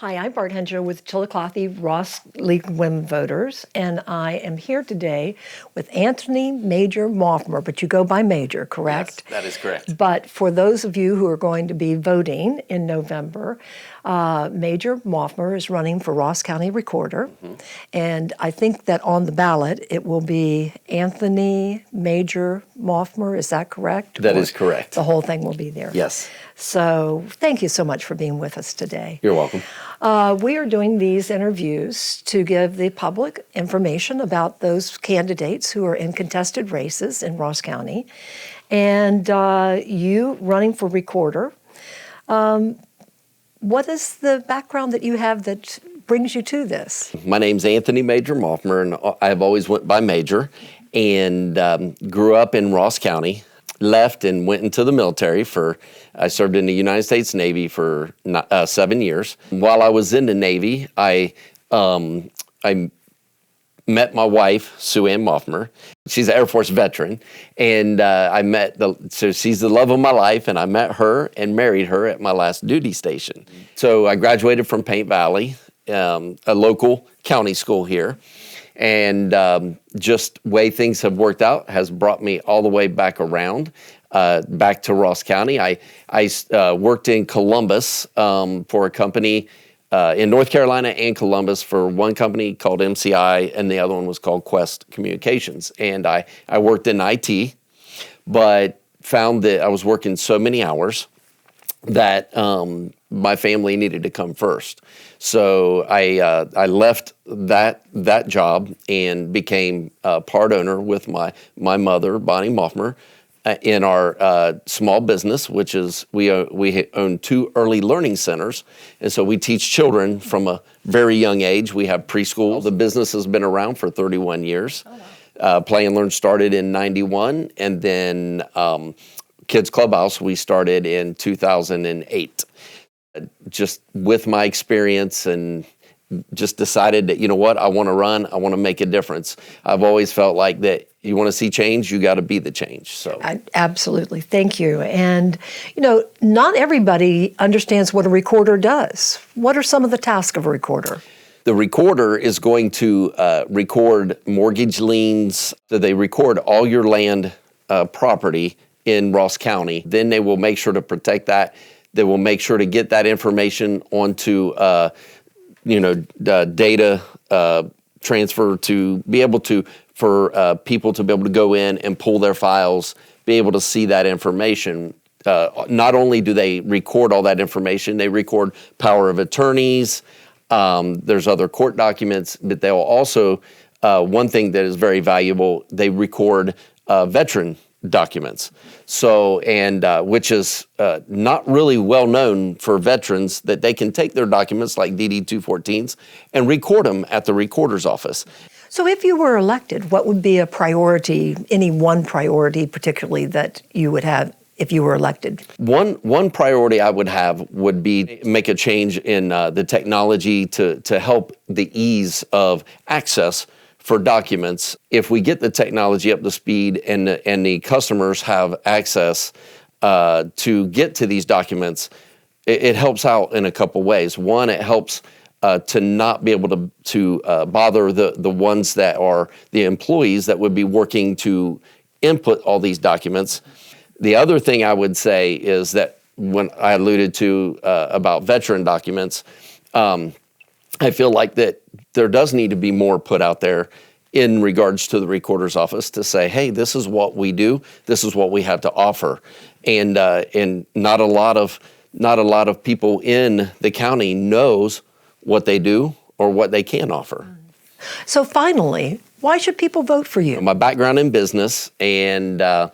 Hi, I'm Bart Henshaw with Chillicothe Ross League Women Voters, and I am here today with Anthony Major Maughmer, but you go by Major, correct? Yes, that is correct. But for those of you who are going to be voting in November, Major Maughmer is running for Ross County Recorder, and I think that on the ballot it will be Anthony Major Maughmer, is that correct? That is correct. The whole thing will be there. Yes. So thank you so much for being with us today. You're welcome. We are doing these interviews to give the public information about those candidates who are in contested races in Ross County. And you running for recorder, what is the background that you have that brings you to this? My name's Anthony Major Maughmer, and I've always went by Major, and grew up in Ross County. Left and went into the military I served in the United States Navy for 7 years. While I was in the Navy, I met my wife, Sue Ann Maughmer. She's an Air Force veteran, and so she's the love of my life, and I met her and married her at my last duty station. So I graduated from Paint Valley, a local county school here. And just way things have worked out has brought me all the way back around, back to Ross County. I worked in Columbus for a company in North Carolina and Columbus for one company called MCI, and the other one was called Quest Communications. And I worked in IT, but found that I was working so many hours that my family needed to come first. So I left that job and became a part owner with my mother, Bonnie Maughmer, in our small business, which is we own 2 early learning centers. And so we teach children from a very young age. We have preschool. The business has been around for 31 years. Oh, wow. Play and Learn started in 91, and then Kids Clubhouse we started in 2008. Just with my experience, and just decided that, you know what, I want to run, I want to make a difference. I've always felt like that you want to see change, you got to be the change. So absolutely, thank you. And not everybody understands what a recorder does. What are some of the tasks of a recorder? The recorder is going to record mortgage liens. So they record all your land property in Ross County. Then they will make sure to protect that. They will make sure to get that information onto, data transfer to be able to, for people to be able to go in and pull their files, be able to see that information. Not only do they record all that information, they record power of attorneys. There's other court documents, but they'll also, one thing that is very valuable, they record veteran documents. So, and which is not really well known for veterans, that they can take their documents like DD-214s and record them at the recorder's office. So if you were elected, what would be a priority, any one priority particularly that you would have if you were elected? One priority I would have would be make a change in the technology to help the ease of access for documents. If we get the technology up to speed and the customers have access to get to these documents, it helps out in a couple ways. One, it helps to not be able to bother the ones that are the employees that would be working to input all these documents. The other thing I would say is that when I alluded to about veteran documents, I feel like that there does need to be more put out there in regards to the recorder's office to say, hey, this is what we do, this is what we have to offer, and not a lot of people in the county knows what they do or what they can offer. So finally, why should people vote for you? My background in business and my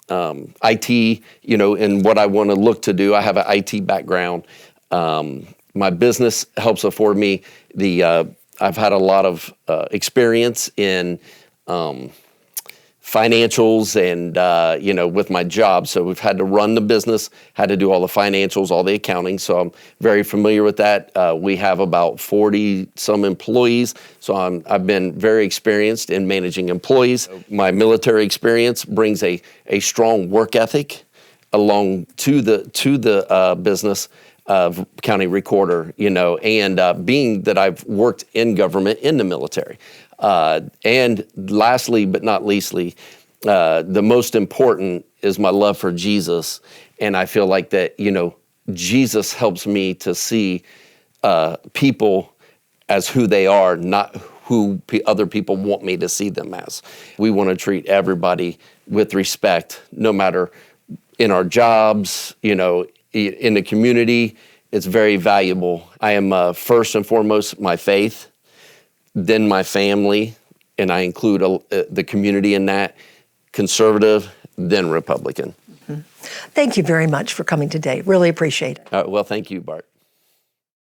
IT, and what I want to look to do. I have an IT background. My business helps afford me I've had a lot of experience in financials and, with my job. So we've had to run the business, had to do all the financials, all the accounting. So I'm very familiar with that. We have about 40 some employees. So I've been very experienced in managing employees. My military experience brings a strong work ethic along to the business of county recorder, and being that I've worked in government in the military. And lastly, but not leastly, the most important is my love for Jesus. And I feel like that, Jesus helps me to see people as who they are, not who other people want me to see them as. We want to treat everybody with respect, no matter in our jobs, in the community. It's very valuable. I am first and foremost my faith, then my family, and I include the community in that, conservative, then Republican. Thank you very much for coming today. Really appreciate it. Well, thank you, Bart.